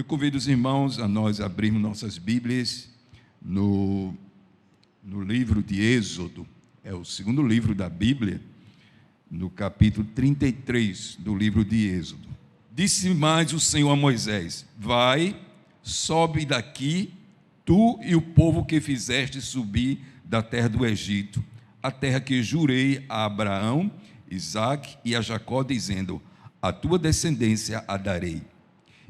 convido os irmãos a nós abrirmos nossas Bíblias no livro de Êxodo, é o segundo livro da Bíblia, no capítulo 33 do livro de Êxodo. Disse mais o Senhor a Moisés: vai, sobe daqui, tu e o povo que fizeste subir da terra do Egito, a terra que jurei a Abraão, Isaque e a Jacó, dizendo: a tua descendência a darei.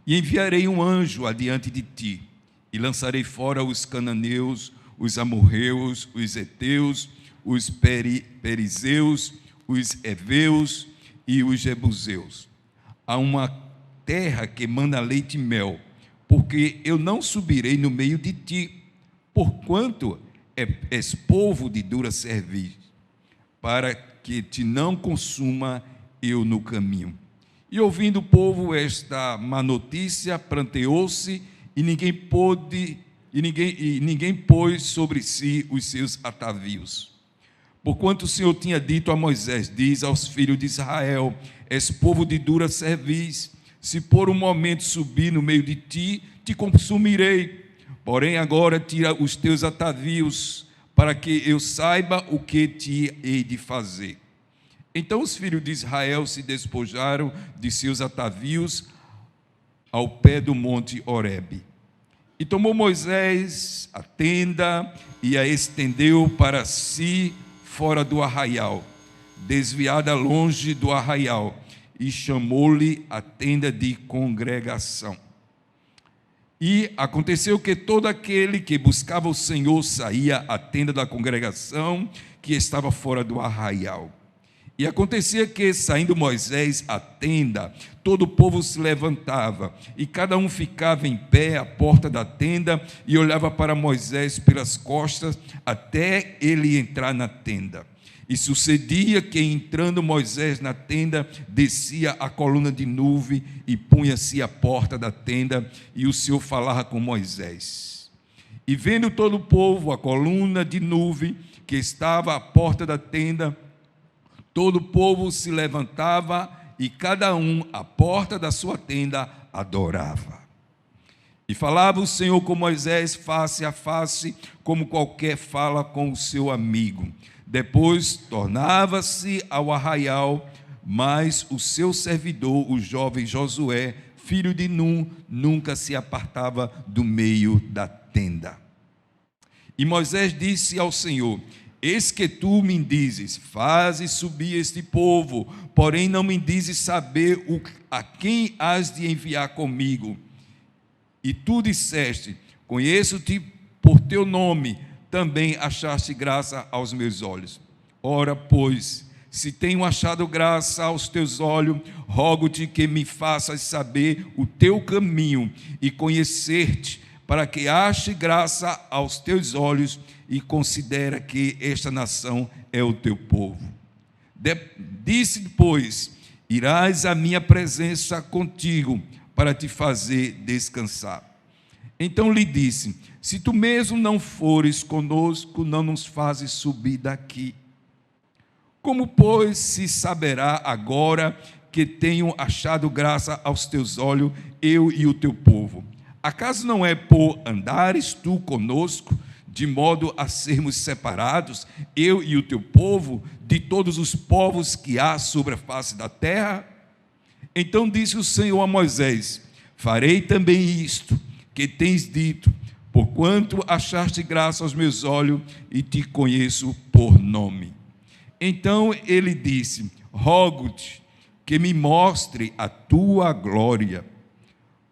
E enviarei um anjo adiante de ti, e lançarei fora os cananeus, os amorreus, os heteus, os perizeus, os heveus e os jebuseus, a uma terra que mana leite e mel, porque eu não subirei no meio de ti, porquanto és povo de dura cerviz, para que te não consuma eu no caminho. E ouvindo o povo esta má notícia, pranteou-se, e ninguém pôs sobre si os seus atavios. Porquanto o Senhor tinha dito a Moisés: diz aos filhos de Israel: és povo de dura cerviz, se por um momento subir no meio de ti, te consumirei. Porém agora tira os teus atavios, para que eu saiba o que te hei de fazer. Então os filhos de Israel se despojaram de seus atavios ao pé do monte Horebe. E tomou Moisés a tenda e a estendeu para si fora do arraial, desviada longe do arraial, e chamou-lhe a tenda de congregação. E aconteceu que todo aquele que buscava o Senhor saía à tenda da congregação, que estava fora do arraial. E acontecia que, saindo Moisés à tenda, todo o povo se levantava, e cada um ficava em pé à porta da tenda, e olhava para Moisés pelas costas, até ele entrar na tenda. E sucedia que, entrando Moisés na tenda, descia a coluna de nuvem, e punha-se à porta da tenda, e o Senhor falava com Moisés. E vendo todo o povo a coluna de nuvem, que estava à porta da tenda, todo o povo se levantava, e cada um à porta da sua tenda adorava. E falava o Senhor com Moisés face a face, como qualquer fala com o seu amigo. Depois tornava-se ao arraial, mas o seu servidor, o jovem Josué, filho de Num, nunca se apartava do meio da tenda. E Moisés disse ao Senhor: eis que tu me dizes, faze subir este povo, porém não me dizes saber a quem has de enviar comigo. E tu disseste: conheço-te por teu nome, também achaste graça aos meus olhos. Ora, pois, se tenho achado graça aos teus olhos, rogo-te que me faças saber o teu caminho e conhecer-te, para que ache graça aos teus olhos, e considera que esta nação é o teu povo. Disse depois: irás à minha presença contigo, para te fazer descansar. Então lhe disse: se tu mesmo não fores conosco, não nos fazes subir daqui. Como, pois, se saberá agora que tenho achado graça aos teus olhos, eu e o teu povo? Acaso não é por andares tu conosco, de modo a sermos separados, eu e o teu povo, de todos os povos que há sobre a face da terra? Então disse o Senhor a Moisés: farei também isto que tens dito, porquanto achaste graça aos meus olhos e te conheço por nome. Então ele disse: rogo-te que me mostre a tua glória.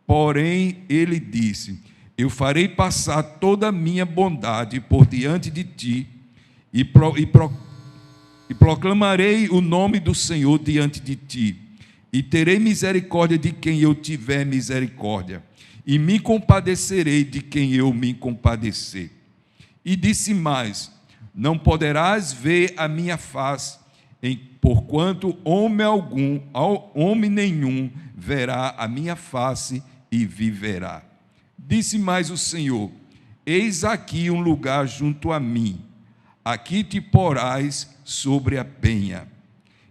Porém ele disse: eu farei passar toda a minha bondade por diante de ti, e proclamarei o nome do Senhor diante de ti, e terei misericórdia de quem eu tiver misericórdia, e me compadecerei de quem eu me compadecer. E disse mais: não poderás ver a minha face, porquanto homem nenhum verá a minha face e viverá. Disse mais o Senhor: eis aqui um lugar junto a mim, aqui te porás sobre a penha.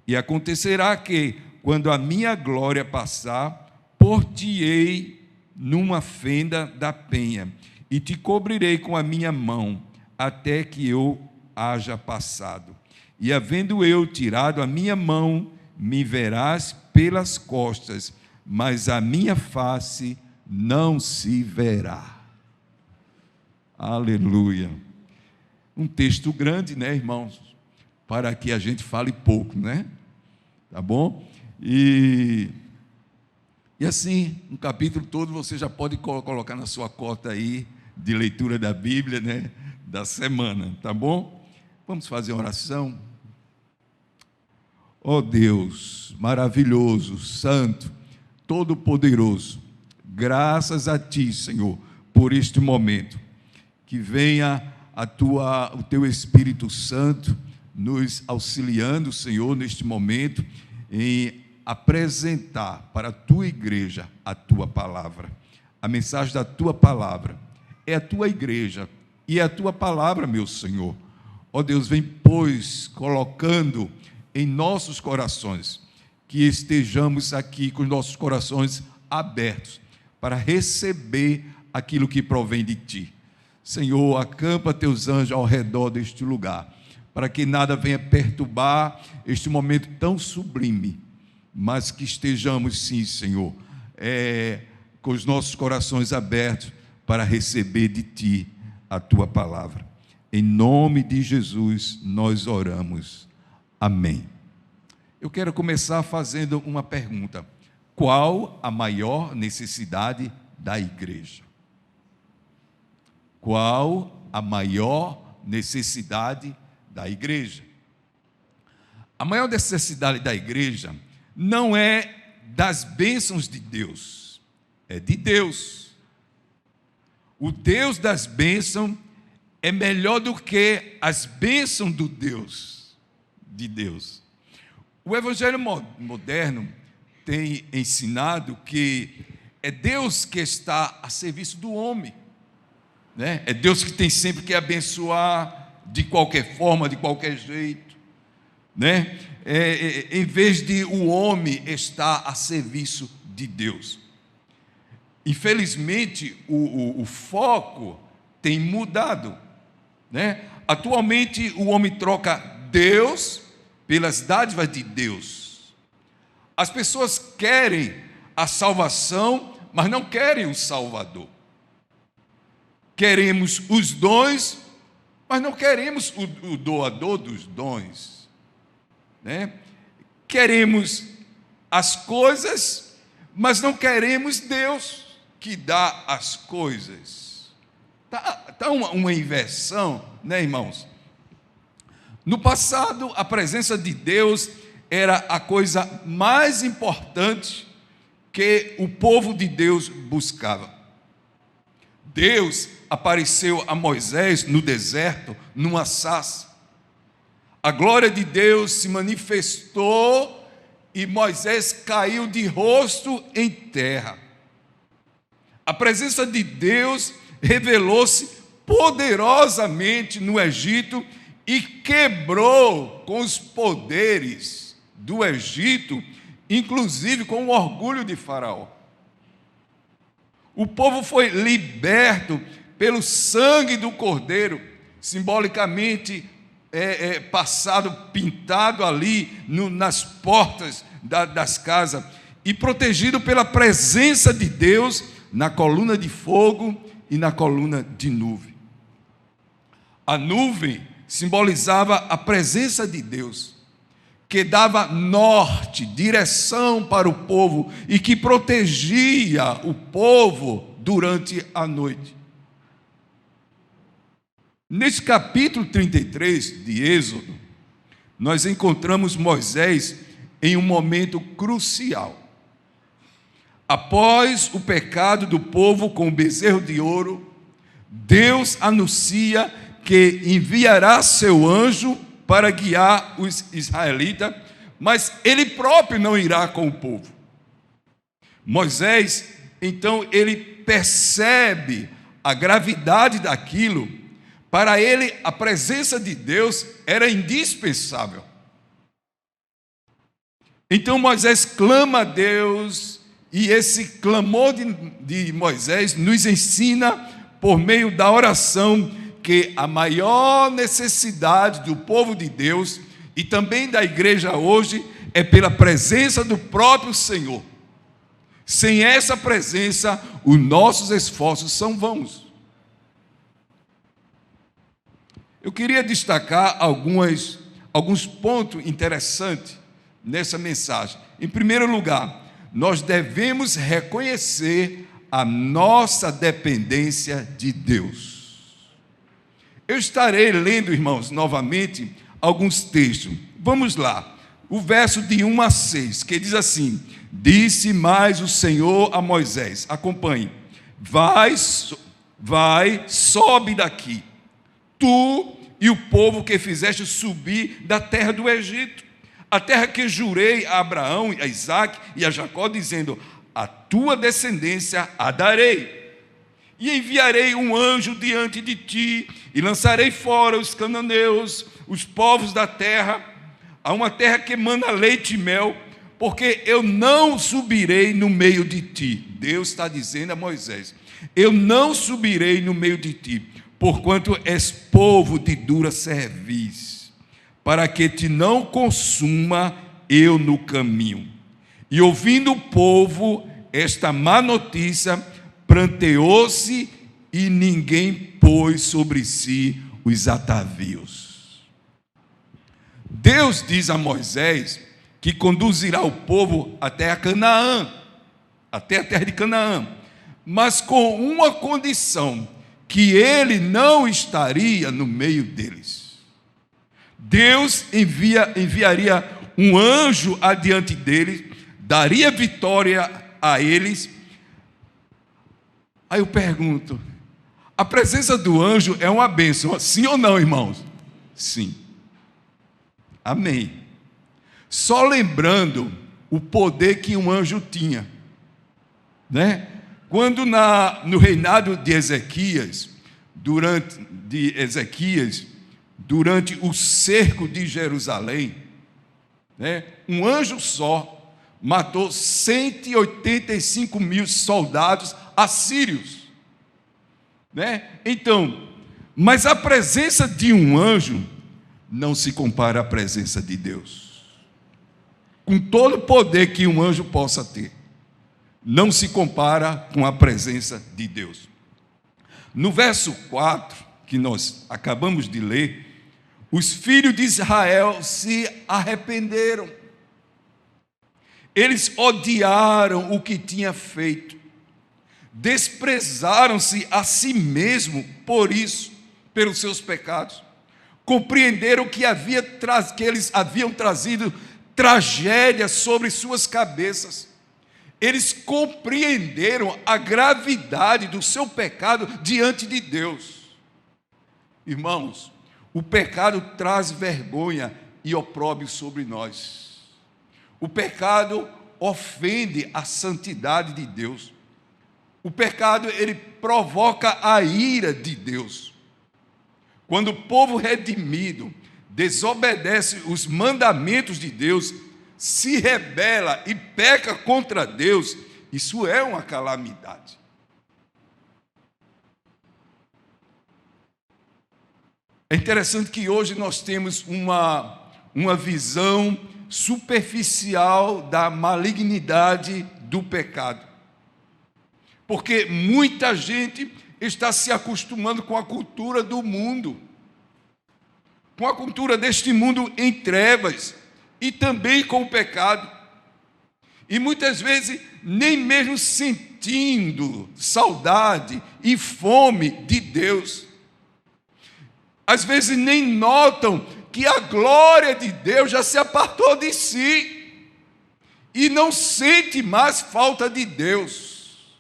E acontecerá que, quando a minha glória passar, por-te-ei numa fenda da penha, e te cobrirei com a minha mão, até que eu haja passado. E havendo eu tirado a minha mão, me verás pelas costas, mas a minha face não se verá. Aleluia. Um texto grande, né, irmãos? Para que a gente fale pouco, né? Tá bom? E assim, um capítulo todo você já pode colocar na sua cota aí de leitura da Bíblia, né? Da semana, tá bom? Vamos fazer uma oração? Ó Deus, maravilhoso, santo, todo-poderoso, graças a Ti, Senhor, por este momento. Que venha o Teu Espírito Santo nos auxiliando, Senhor, neste momento, em apresentar para a Tua igreja a Tua palavra. A mensagem da Tua palavra é a Tua igreja e é a Tua palavra, meu Senhor. Ó Deus, vem, pois, colocando em nossos corações, que estejamos aqui com os nossos corações abertos para receber aquilo que provém de Ti. Senhor, acampa Teus anjos ao redor deste lugar, para que nada venha perturbar este momento tão sublime, mas que estejamos, sim, Senhor, com os nossos corações abertos para receber de Ti a Tua palavra. Em nome de Jesus nós oramos. Amém. Eu quero começar fazendo uma pergunta. Qual a maior necessidade da igreja? Qual a maior necessidade da igreja? A maior necessidade da igreja não é das bênçãos de Deus, é de Deus. O Deus das bênçãos é melhor do que as bênçãos do Deus, de Deus. O Evangelho moderno tem ensinado que é Deus que está a serviço do homem, né? É Deus que tem sempre que abençoar de qualquer forma, de qualquer jeito, né? Em vez de o homem estar a serviço de Deus. Infelizmente, o foco tem mudado, né? Atualmente, o homem troca Deus pelas dádivas de Deus. As pessoas querem a salvação, mas não querem o Salvador. Queremos os dons, mas não queremos o doador dos dons, né? Queremos as coisas, mas não queremos Deus que dá as coisas. Tá uma inversão, né, irmãos? No passado, a presença de Deus era a coisa mais importante que o povo de Deus buscava. Deus apareceu a Moisés no deserto, numa sarça. A glória de Deus se manifestou e Moisés caiu de rosto em terra. A presença de Deus revelou-se poderosamente no Egito e quebrou com os poderes do Egito, inclusive com o orgulho de Faraó. O povo foi liberto pelo sangue do Cordeiro, simbolicamente passado, pintado ali nas portas das casas, e protegido pela presença de Deus na coluna de fogo e na coluna de nuvem. A nuvem simbolizava a presença de Deus, que dava norte, direção para o povo e que protegia o povo durante a noite. Nesse capítulo 33 de Êxodo, nós encontramos Moisés em um momento crucial. Após o pecado do povo com o bezerro de ouro, Deus anuncia que enviará seu anjo para guiar os israelitas, mas ele próprio não irá com o povo. Moisés, então, ele percebe a gravidade daquilo. Para ele, a presença de Deus era indispensável. Então Moisés clama a Deus E esse clamor de Moisés nos ensina, por meio da oração, que a maior necessidade do povo de Deus e também da igreja hoje é pela presença do próprio Senhor. Sem essa presença, os nossos esforços são vãos. Eu queria destacar alguns pontos interessantes nessa mensagem. Em primeiro lugar, nós devemos reconhecer a nossa dependência de Deus. Eu estarei lendo, irmãos, novamente, alguns textos. Vamos lá. O verso de 1 a 6, que diz assim: disse mais o Senhor a Moisés, acompanhe, vai, sobe daqui, tu e o povo que fizeste subir da terra do Egito, a terra que jurei a Abraão, a Isaque e a Jacó, dizendo, a tua descendência a darei, e enviarei um anjo diante de ti, e lançarei fora os cananeus, os povos da terra, a uma terra que emana leite e mel, porque eu não subirei no meio de ti. Deus está dizendo a Moisés, eu não subirei no meio de ti, porquanto és povo de dura cerviz, para que te não consuma eu no caminho. E ouvindo o povo esta má notícia, pranteou-se e ninguém pôs sobre si os atavios. Deus diz a Moisés que conduzirá o povo até a Canaã, até a terra de Canaã, mas com uma condição, que ele não estaria no meio deles. Deus enviaria um anjo adiante deles, daria vitória a eles. Aí eu pergunto, a presença do anjo é uma bênção, sim ou não, irmãos? Sim. Amém. Só lembrando o poder que um anjo tinha, né? Quando no reinado de Ezequias, durante o cerco de Jerusalém, né, um anjo só matou 185 mil soldados assírios, né? Então, mas a presença de um anjo não se compara à presença de Deus. Com todo o poder que um anjo possa ter, não se compara com a presença de Deus. No verso 4, que nós acabamos de ler, os filhos de Israel se arrependeram. Eles odiaram o que tinha feito, desprezaram-se a si mesmo por isso, pelos seus pecados. Compreenderam que eles haviam trazido tragédia sobre suas cabeças. Eles compreenderam a gravidade do seu pecado diante de Deus. Irmãos, o pecado traz vergonha e opróbrio sobre nós. O pecado ofende a santidade de Deus. O pecado, ele provoca a ira de Deus. Quando o povo redimido desobedece os mandamentos de Deus, se rebela e peca contra Deus, isso é uma calamidade. É interessante que hoje nós temos uma visão superficial da malignidade do pecado, porque muita gente está se acostumando com a cultura do mundo, com a cultura deste mundo em trevas, e também com o pecado, e muitas vezes nem mesmo sentindo saudade e fome de Deus. Às vezes nem notam que a glória de Deus já se apartou de si, e não sente mais falta de Deus.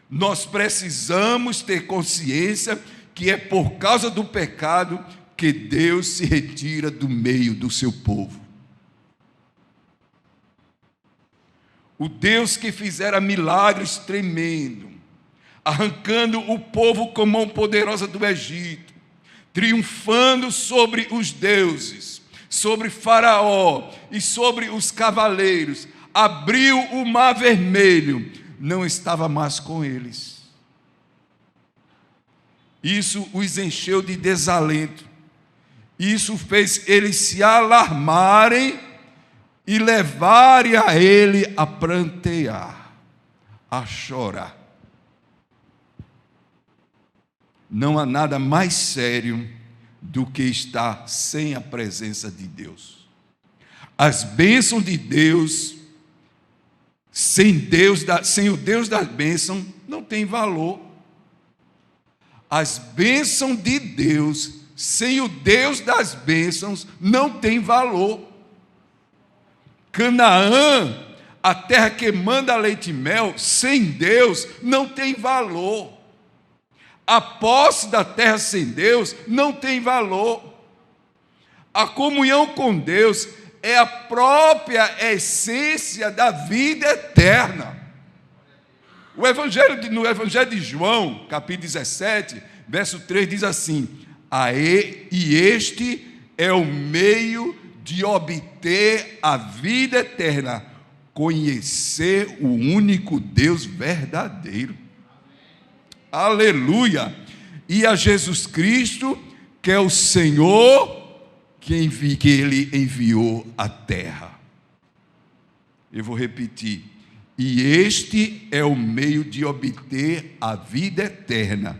Nós precisamos ter consciência que é por causa do pecado que Deus se retira do meio do seu povo. O Deus que fizera milagres tremendos, arrancando o povo com mão poderosa do Egito, triunfando sobre os deuses, sobre Faraó e sobre os cavaleiros, abriu o mar vermelho, não estava mais com eles. Isso os encheu de desalento. Isso fez eles se alarmarem e levarem a ele a prantear, a chorar. Não há nada mais sério do que estar sem a presença de Deus. As bênçãos de Deus, sem o Deus das bênçãos, não tem valor. As bênçãos de Deus, sem o Deus das bênçãos, não tem valor. Canaã, a terra que manda leite e mel, sem Deus, não tem valor. A posse da terra sem Deus não tem valor. A comunhão com Deus é a própria essência da vida eterna. No Evangelho de João, capítulo 17, verso 3, diz assim: e este é o meio de obter a vida eterna, conhecer o único Deus verdadeiro. Aleluia! E a Jesus Cristo, que é o Senhor, que Ele enviou à terra. Eu vou repetir. E este é o meio de obter a vida eterna,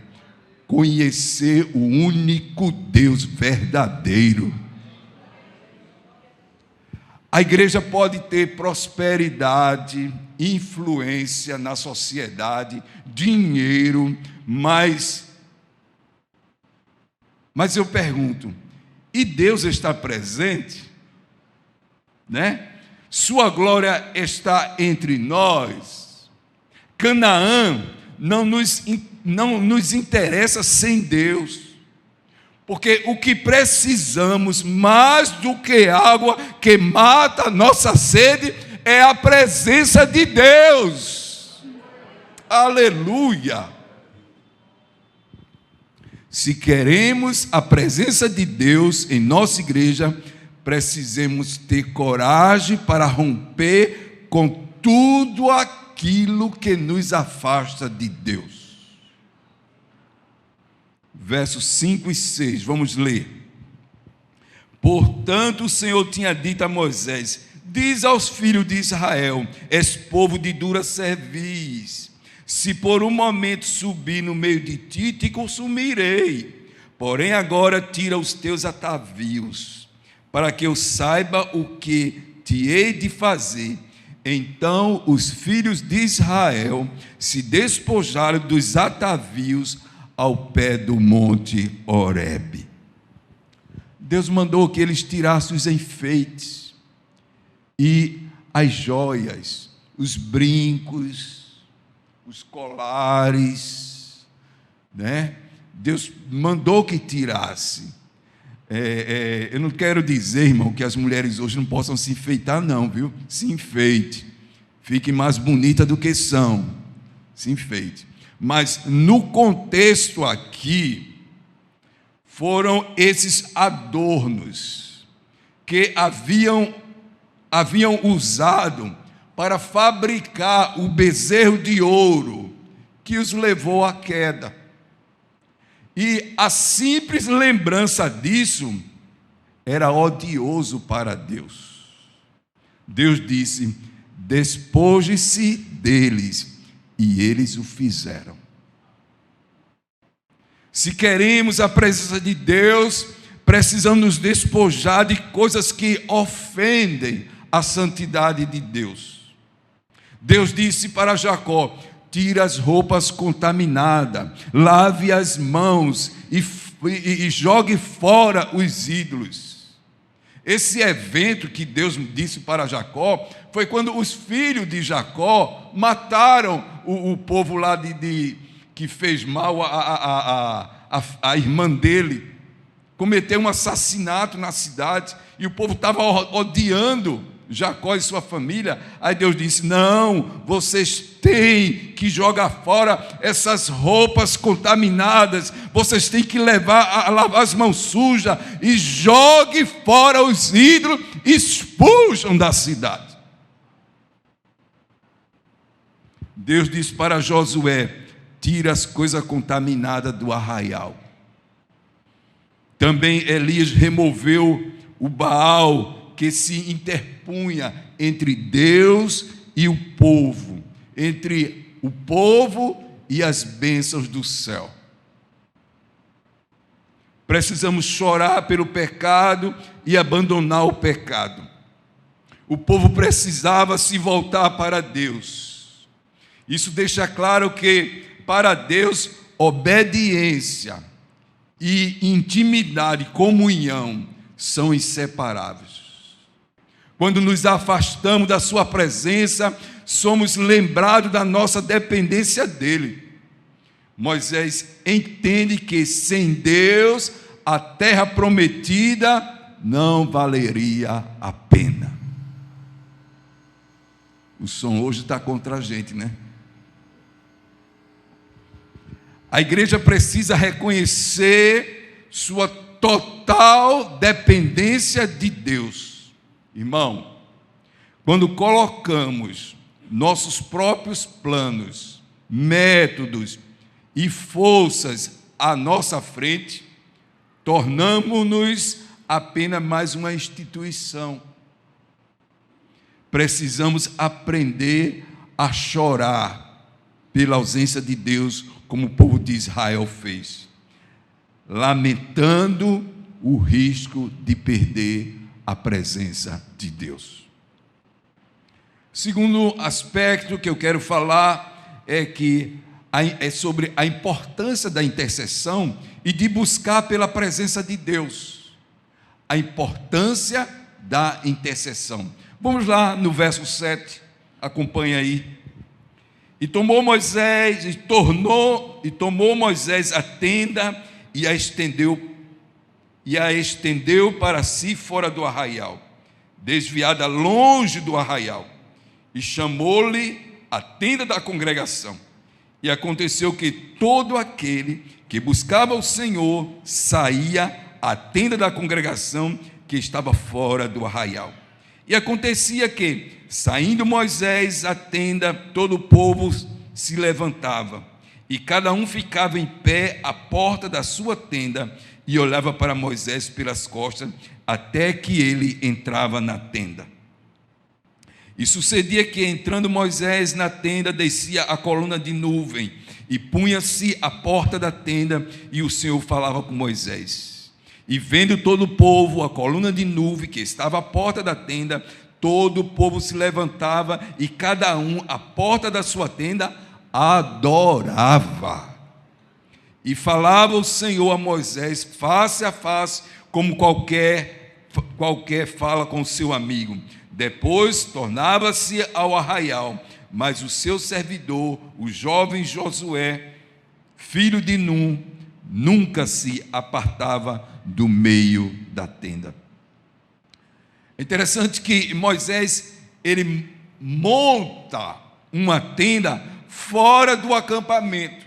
conhecer o único Deus verdadeiro. A igreja pode ter prosperidade, influência na sociedade, dinheiro, mas eu pergunto, e Deus está presente? Né? Sua glória está entre nós. Canaã não nos interessa sem Deus. Porque o que precisamos, mais do que água que mata a nossa sede, é a presença de Deus. Aleluia! Se queremos a presença de Deus em nossa igreja, precisamos ter coragem para romper com tudo aquilo que nos afasta de Deus. Versos 5 e 6, vamos ler. Portanto, o Senhor tinha dito a Moisés: diz aos filhos de Israel: és povo de dura cerviz. Se por um momento subir no meio de ti, te consumirei. Porém, agora tira os teus atavios, para que eu saiba o que te hei de fazer. Então os filhos de Israel se despojaram dos atavios ao pé do monte Horebe. Deus mandou que eles tirassem os enfeites e as joias, os brincos, os colares, né? Deus mandou que tirasse. Eu não quero dizer, irmão, que as mulheres hoje não possam se enfeitar, não, viu? Se enfeite, fique mais bonita do que são, se enfeite. Mas no contexto aqui, foram esses adornos que haviam usado para fabricar o bezerro de ouro que os levou à queda. E a simples lembrança disso era odioso para Deus. Deus disse: despoje-se deles. E eles o fizeram. Se queremos a presença de Deus, precisamos nos despojar de coisas que ofendem a santidade de Deus. Deus disse para Jacó: tira as roupas contaminadas, lave as mãos e jogue fora os ídolos. Esse evento que Deus disse para Jacó foi quando os filhos de Jacó mataram o povo lá que fez mal a irmã dele, cometeu um assassinato na cidade, e o povo estava odiando Jacó e sua família. Aí Deus disse: não, vocês têm que jogar fora essas roupas contaminadas, vocês têm que lavar as mãos sujas, e jogue fora os ídolos, expulsam da cidade. Deus disse para Josué: tira as coisas contaminadas do arraial. Também Elias removeu o Baal que se interpunha entre Deus e o povo, entre o povo e as bênçãos do céu. Precisamos chorar pelo pecado e abandonar o pecado. O povo precisava se voltar para Deus. Isso deixa claro que, para Deus, obediência e intimidade, comunhão, são inseparáveis. Quando nos afastamos da sua presença, somos lembrados da nossa dependência dele. Moisés entende que sem Deus a terra prometida não valeria a pena. O som hoje está contra a gente, né? A igreja precisa reconhecer sua total dependência de Deus. Irmão, quando colocamos nossos próprios planos, métodos e forças à nossa frente, tornamos-nos apenas mais uma instituição. Precisamos aprender a chorar pela ausência de Deus, como o povo de Israel fez, lamentando o risco de perder a presença de Deus. Segundo aspecto que eu quero falar é sobre a importância da intercessão e de buscar pela presença de Deus. A importância da intercessão. Vamos lá no verso 7, acompanha aí. E tomou Moisés a tenda e a estendeu para si fora do arraial, desviada longe do arraial, e chamou-lhe a tenda da congregação. E aconteceu que todo aquele que buscava o Senhor saía à tenda da congregação que estava fora do arraial. E acontecia que, saindo Moisés à tenda, todo o povo se levantava, e cada um ficava em pé à porta da sua tenda, e olhava para Moisés pelas costas, até que ele entrava na tenda. E sucedia que, entrando Moisés na tenda, descia a coluna de nuvem, e punha-se à porta da tenda, e o Senhor falava com Moisés. E vendo todo o povo a coluna de nuvem que estava à porta da tenda, todo o povo se levantava, e cada um à porta da sua tenda adorava. E falava o Senhor a Moisés face a face, como qualquer fala com seu amigo. Depois tornava-se ao arraial, mas o seu servidor, o jovem Josué, filho de Num, nunca se apartava do meio da tenda. É interessante que Moisés, ele monta uma tenda fora do acampamento.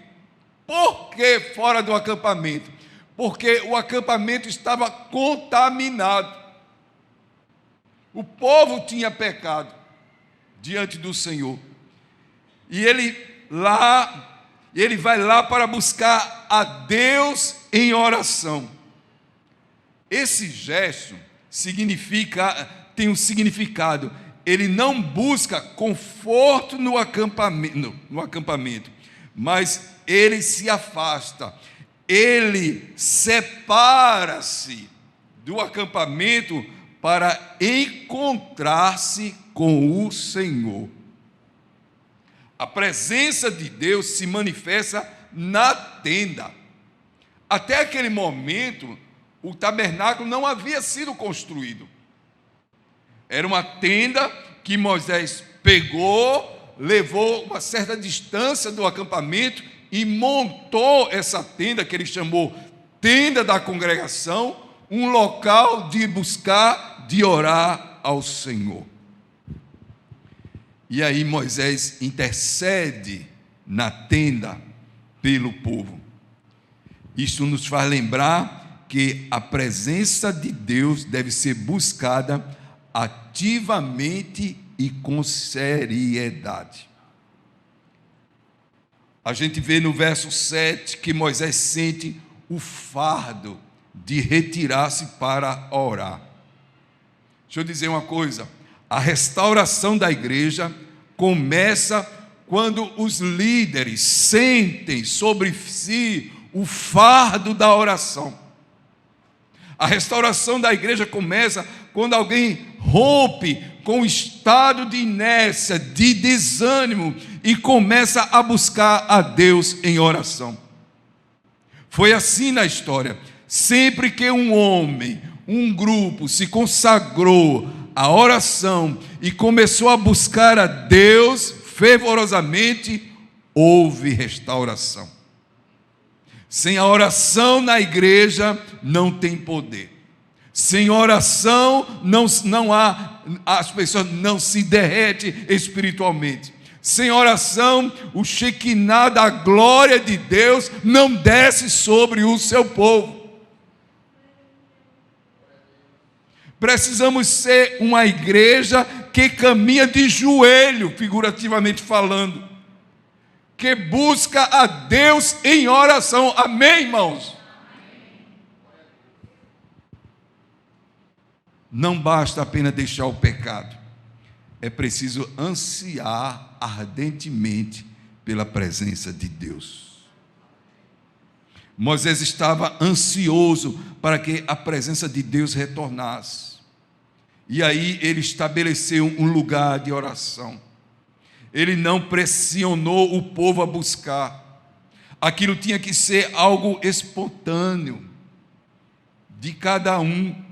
Por que fora do acampamento? Porque o acampamento estava contaminado. O povo tinha pecado diante do Senhor. E ele vai lá para buscar a Deus em oração. Esse gesto tem um significado. Ele não busca conforto no acampamento, mas ele se afasta, ele separa-se do acampamento para encontrar-se com o Senhor. A presença de Deus se manifesta na tenda. Até aquele momento, o tabernáculo não havia sido construído. Era uma tenda que Moisés pegou, levou uma certa distância do acampamento e montou essa tenda que ele chamou tenda da congregação, um local de buscar, de orar ao Senhor. E aí Moisés intercede na tenda pelo povo. Isso nos faz lembrar que a presença de Deus deve ser buscada ativamente e com seriedade. A gente vê no verso 7 que Moisés sente o fardo de retirar-se para orar. Deixa eu dizer uma coisa: a restauração da igreja começa quando os líderes sentem sobre si o fardo da oração. A restauração da igreja começa quando alguém rompe com o estado de inércia, de desânimo e começa a buscar a Deus em oração. Foi assim na história. Sempre que um homem, um grupo se consagrou à oração e começou a buscar a Deus fervorosamente, houve restauração. Sem a oração na igreja não tem poder. Sem oração não há, as pessoas não se derretem espiritualmente. Sem oração, o Shekinah da glória de Deus não desce sobre o seu povo. Precisamos ser uma igreja que caminha de joelho, figurativamente falando, que busca a Deus em oração. Amém, irmãos? Não basta apenas deixar o pecado, é preciso ansiar ardentemente pela presença de Deus. Moisés estava ansioso para que a presença de Deus retornasse. E aí ele estabeleceu um lugar de oração. Ele não pressionou o povo a buscar. Aquilo tinha que ser algo espontâneo de cada um.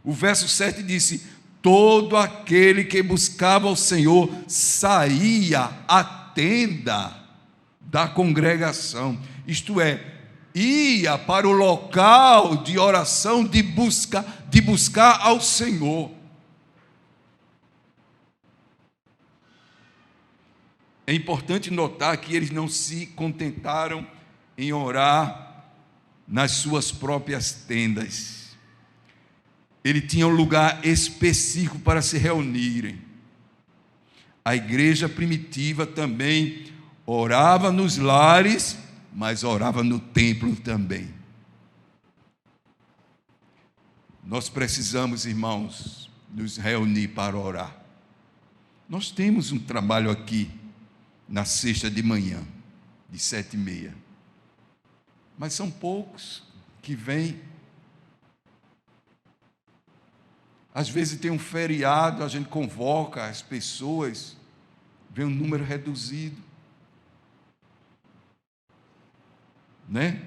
O verso 7 disse: todo aquele que buscava o Senhor saía à tenda da congregação, isto é, ia para o local de oração, de buscar ao Senhor. É importante notar que eles não se contentaram em orar nas suas próprias tendas. Ele tinha um lugar específico para se reunirem. A igreja primitiva também orava nos lares, mas orava no templo também. Nós precisamos, irmãos, nos reunir para orar. Nós temos um trabalho aqui na sexta de manhã, de 7h30. Mas são poucos que vêm. Às vezes tem um feriado, a gente convoca as pessoas, vem um número reduzido. Né?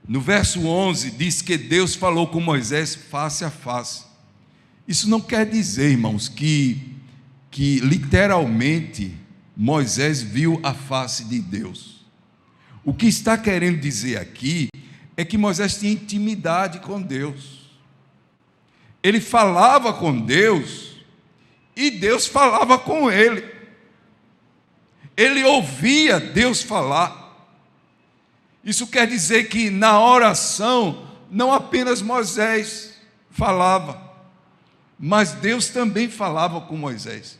No verso 11 diz que Deus falou com Moisés face a face. Isso não quer dizer, irmãos, que literalmente Moisés viu a face de Deus. O que está querendo dizer aqui é que Moisés tinha intimidade com Deus. Ele falava com Deus e Deus falava com ele. Ele ouvia Deus falar. Isso quer dizer que na oração não apenas Moisés falava, mas Deus também falava com Moisés.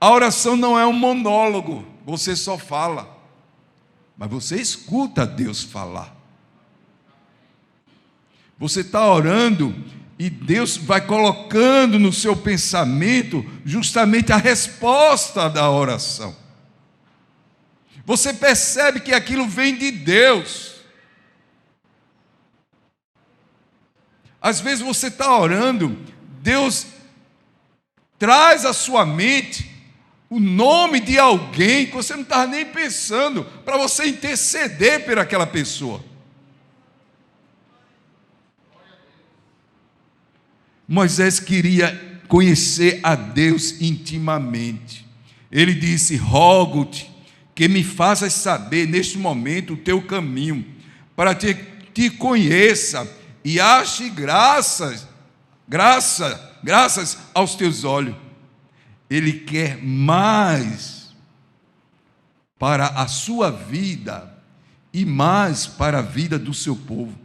A oração não é um monólogo, você só fala, mas você escuta Deus falar. Você está orando e Deus vai colocando no seu pensamento justamente a resposta da oração. Você percebe que aquilo vem de Deus. Às vezes você está orando, Deus traz à sua mente o nome de alguém que você não estava nem pensando, para você interceder por aquela pessoa. Moisés queria conhecer a Deus intimamente. Ele disse: rogo-te que me faças saber neste momento o teu caminho, para que te conheça e ache graças aos teus olhos. Ele quer mais para a sua vida e mais para a vida do seu povo.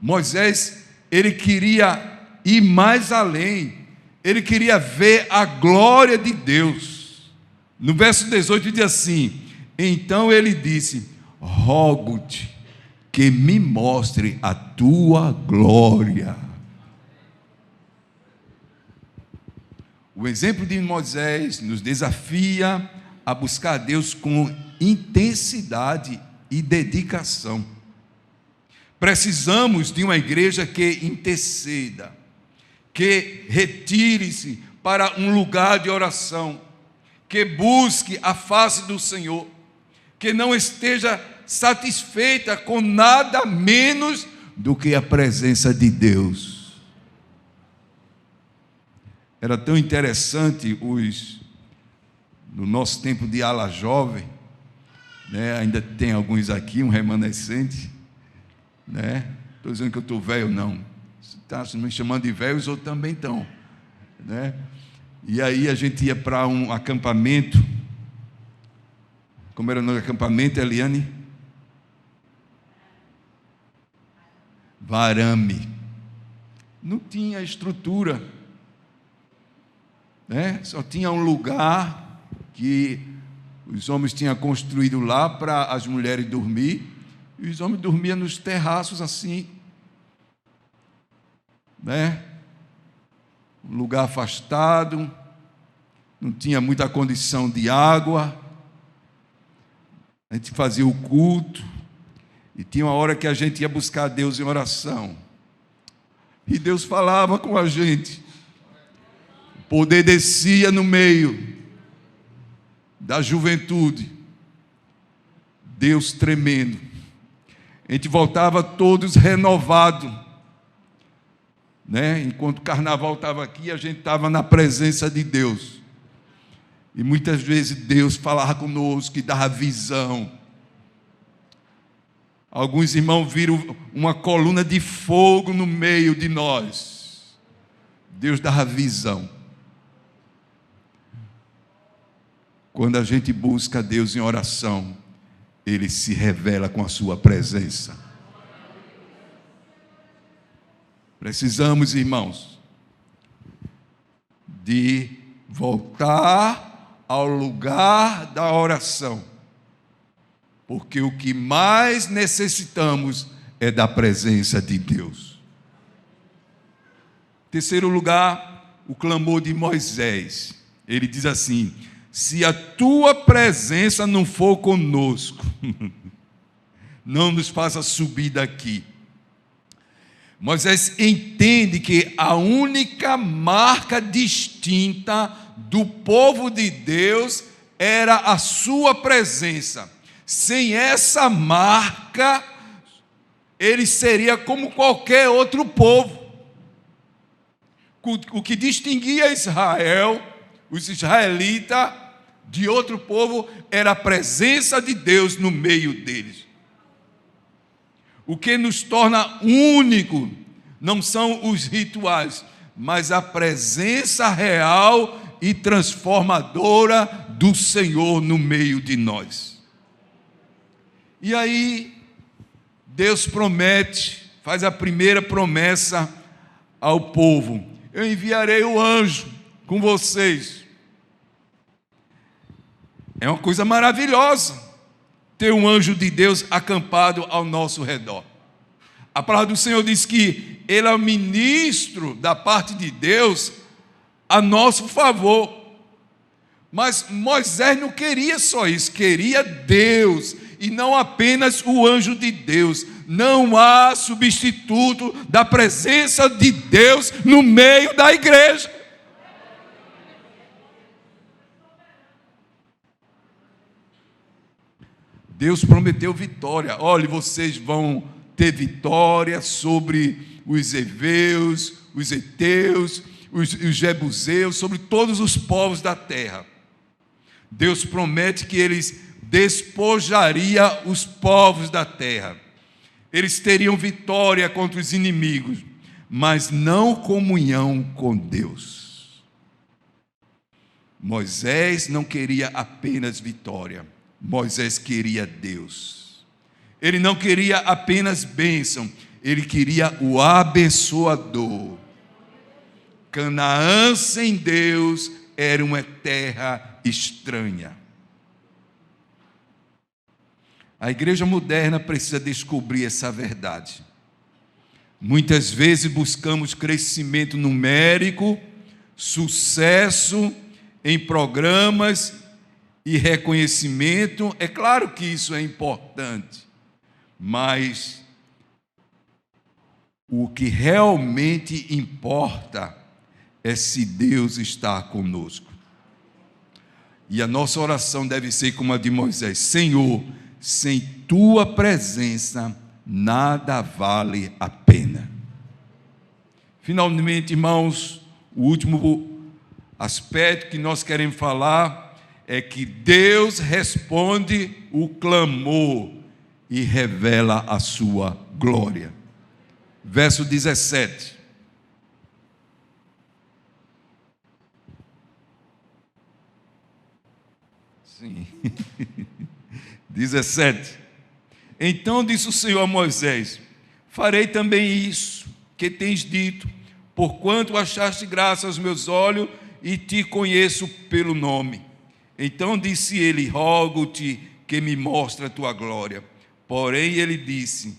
Moisés, ele queria ir mais além, ele queria ver a glória de Deus. No verso 18 diz assim: então ele disse: rogo-te que me mostre a tua glória. O exemplo de Moisés nos desafia a buscar a Deus com intensidade e dedicação. Precisamos de uma igreja que interceda, que retire-se para um lugar de oração, que busque a face do Senhor, que não esteja satisfeita com nada menos do que a presença de Deus. Era tão interessante no nosso tempo de ala jovem, né? Ainda tem alguns aqui, um remanescente, né? Estou dizendo que eu estou velho, não. Você está me chamando de velho, os outros também estão, né? E aí a gente ia para um acampamento. Como era o nome do acampamento, Eliane? Varame. Não tinha estrutura, né? Só tinha um lugar que os homens tinham construído lá para as mulheres dormir, e os homens dormiam nos terraços assim, né? Um lugar afastado, não tinha muita condição de água. A gente fazia o culto, e tinha uma hora que a gente ia buscar Deus em oração, e Deus falava com a gente. O poder descia no meio da juventude, Deus tremendo. A gente voltava todos renovados, né? Enquanto o carnaval estava aqui, a gente estava na presença de Deus. E muitas vezes Deus falava conosco, que dava visão. Alguns irmãos viram uma coluna de fogo no meio de nós. Deus dava visão. Quando a gente busca Deus em oração, Ele se revela com a sua presença. Precisamos, irmãos, de voltar ao lugar da oração, porque o que mais necessitamos é da presença de Deus. Terceiro lugar, o clamor de Moisés. Ele diz assim: se a tua presença não for conosco, não nos faça subir daqui. Moisés entende que a única marca distinta do povo de Deus era a sua presença. Sem essa marca, ele seria como qualquer outro povo. O que distinguia Israel, os israelitas, de outro povo, era a presença de Deus no meio deles. O que nos torna único não são os rituais, mas a presença real e transformadora do Senhor no meio de nós. E aí, Deus promete, faz a primeira promessa ao povo: eu enviarei o anjo com vocês. É uma coisa maravilhosa ter um anjo de Deus acampado ao nosso redor. A palavra do Senhor diz que Ele é o ministro da parte de Deus a nosso favor. Mas Moisés não queria só isso, queria Deus, e não apenas o anjo de Deus. Não há substituto da presença de Deus no meio da igreja. Deus prometeu vitória. Olha, vocês vão ter vitória sobre os heveus, os heteus, os jebuseus, sobre todos os povos da terra. Deus promete que eles despojaria os povos da terra. Eles teriam vitória contra os inimigos, mas não comunhão com Deus. Moisés não queria apenas vitória. Moisés queria Deus. Ele não queria apenas bênção, ele queria o abençoador. Canaã sem Deus era uma terra estranha. A igreja moderna precisa descobrir essa verdade. Muitas vezes buscamos crescimento numérico, sucesso em programas e reconhecimento. É claro que isso é importante, mas o que realmente importa é se Deus está conosco. E a nossa oração deve ser como a de Moisés: Senhor, sem tua presença nada vale a pena. Finalmente, irmãos, o último aspecto que nós queremos falar é que Deus responde o clamor e revela a sua glória. Verso 17. Sim. 17. Então disse o Senhor a Moisés: farei também isso que tens dito, porquanto achaste graça aos meus olhos e te conheço pelo nome. Então disse ele: rogo-te que me mostre a tua glória. Porém ele disse: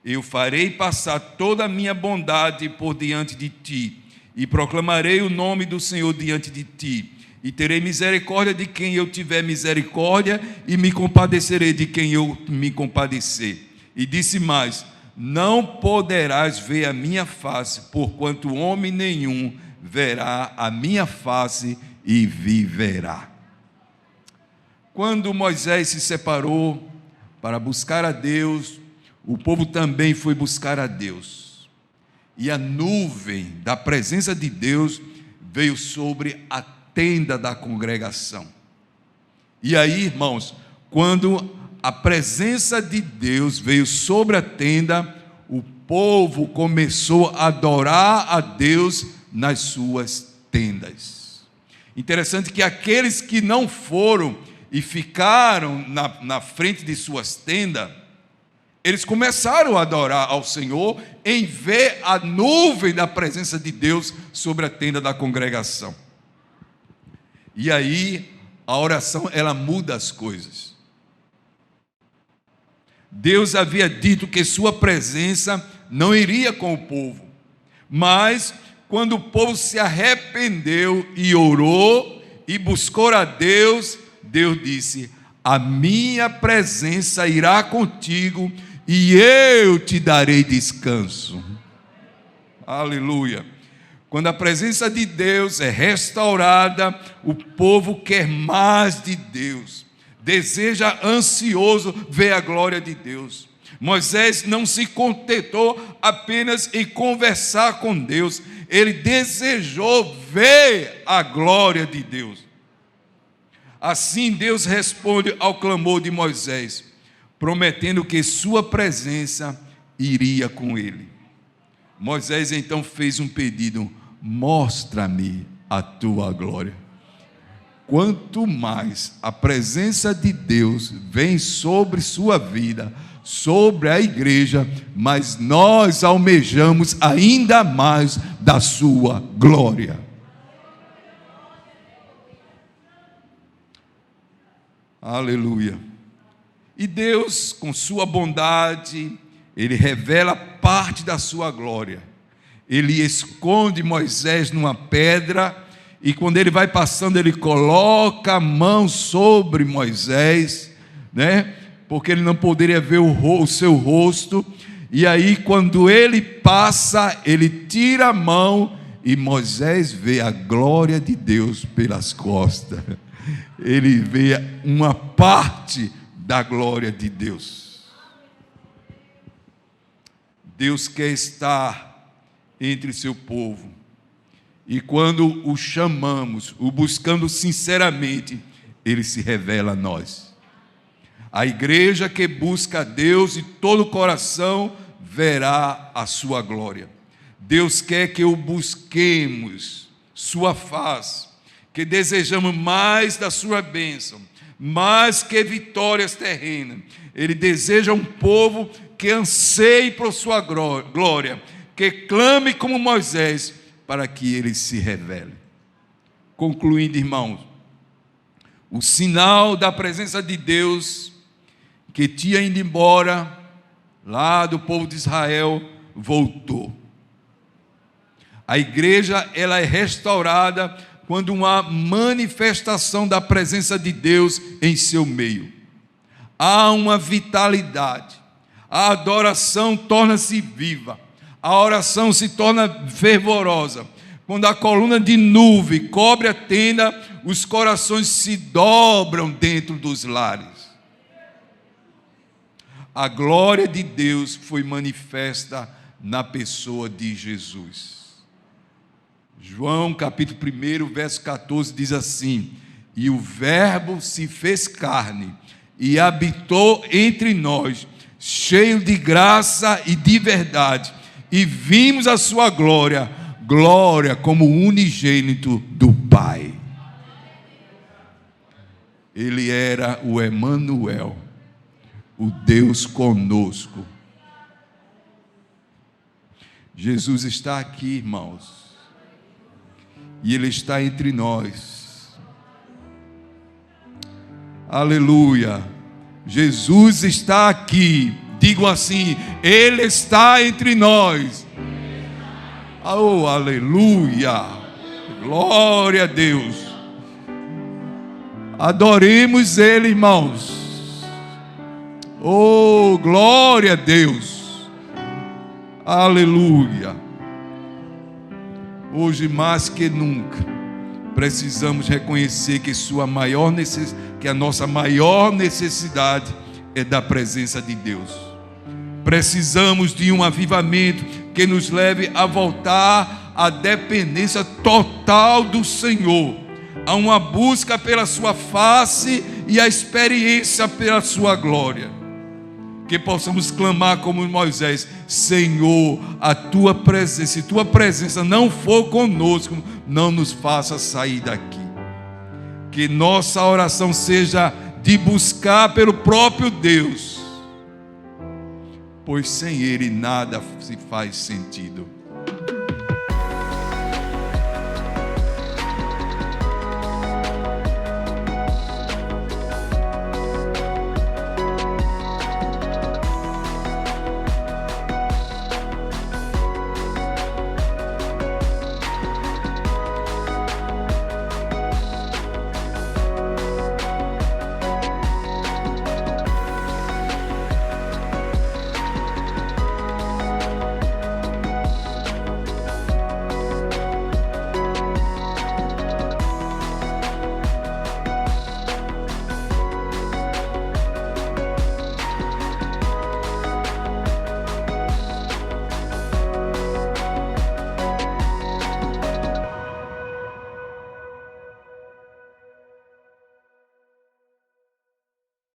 eu farei passar toda a minha bondade por diante de ti, e proclamarei o nome do Senhor diante de ti, e terei misericórdia de quem eu tiver misericórdia, e me compadecerei de quem eu me compadecer. E disse mais: não poderás ver a minha face, porquanto homem nenhum verá a minha face e viverá. Quando Moisés se separou para buscar a Deus, o povo também foi buscar a Deus. E a nuvem da presença de Deus veio sobre a tenda da congregação. E aí, irmãos, quando a presença de Deus veio sobre a tenda, o povo começou a adorar a Deus nas suas tendas. Interessante que aqueles que não foram e ficaram na frente de suas tendas, eles começaram a adorar ao Senhor em ver a nuvem da presença de Deus sobre a tenda da congregação. E aí, a oração, ela muda as coisas. Deus havia dito que sua presença não iria com o povo, mas quando o povo se arrependeu e orou e buscou a Deus, Deus disse: a minha presença irá contigo e eu te darei descanso. Aleluia. Quando a presença de Deus é restaurada, o povo quer mais de Deus, deseja ansioso ver a glória de Deus. Moisés não se contentou apenas em conversar com Deus, ele desejou ver a glória de Deus. Assim Deus responde ao clamor de Moisés, prometendo que sua presença iria com ele. Moisés então fez um pedido: mostra-me a tua glória. Quanto mais a presença de Deus vem sobre sua vida, sobre a igreja, mas nós almejamos ainda mais da sua glória. Aleluia. E Deus, com sua bondade, Ele revela parte da sua glória. Ele esconde Moisés numa pedra, e quando ele vai passando, ele coloca a mão sobre Moisés, né? Porque ele não poderia ver o seu rosto. E aí, quando ele passa, ele tira a mão e Moisés vê a glória de Deus pelas costas. Ele vê uma parte da glória de Deus. Deus quer estar entre seu povo. E quando o chamamos, o buscando sinceramente, Ele se revela a nós. A igreja que busca a Deus de todo o coração verá a sua glória. Deus quer que o busquemos, sua face, que desejamos mais da sua bênção, mais que vitórias terrenas. Ele deseja um povo que anseie por sua glória, que clame como Moisés, para que ele se revele. Concluindo, irmãos, o sinal da presença de Deus que tinha ido embora lá do povo de Israel voltou. A igreja, ela é restaurada quando uma manifestação da presença de Deus em seu meio. Há uma vitalidade. A adoração torna-se viva. A oração se torna fervorosa. Quando a coluna de nuvem cobre a tenda, os corações se dobram dentro dos lares. A glória de Deus foi manifesta na pessoa de Jesus. João capítulo 1, verso 14 diz assim: e o Verbo se fez carne e habitou entre nós, cheio de graça e de verdade, e vimos a sua glória, glória como unigênito do Pai. Ele era o Emanuel, o Deus conosco. Jesus está aqui, irmãos, e Ele está entre nós. Aleluia. Jesus está aqui. Digam assim: Ele está entre nós. Oh, aleluia. Glória a Deus. Adoremos Ele, irmãos. Oh, glória a Deus. Aleluia. Hoje mais que nunca precisamos reconhecer que a nossa maior necessidade é da presença de Deus. Precisamos de um avivamento que nos leve a voltar à dependência total do Senhor, a uma busca pela sua face e a experiência pela sua glória. Que possamos clamar como Moisés: Senhor, a tua presença, se tua presença não for conosco, não nos faça sair daqui. Que nossa oração seja de buscar pelo próprio Deus, pois sem Ele nada se faz sentido.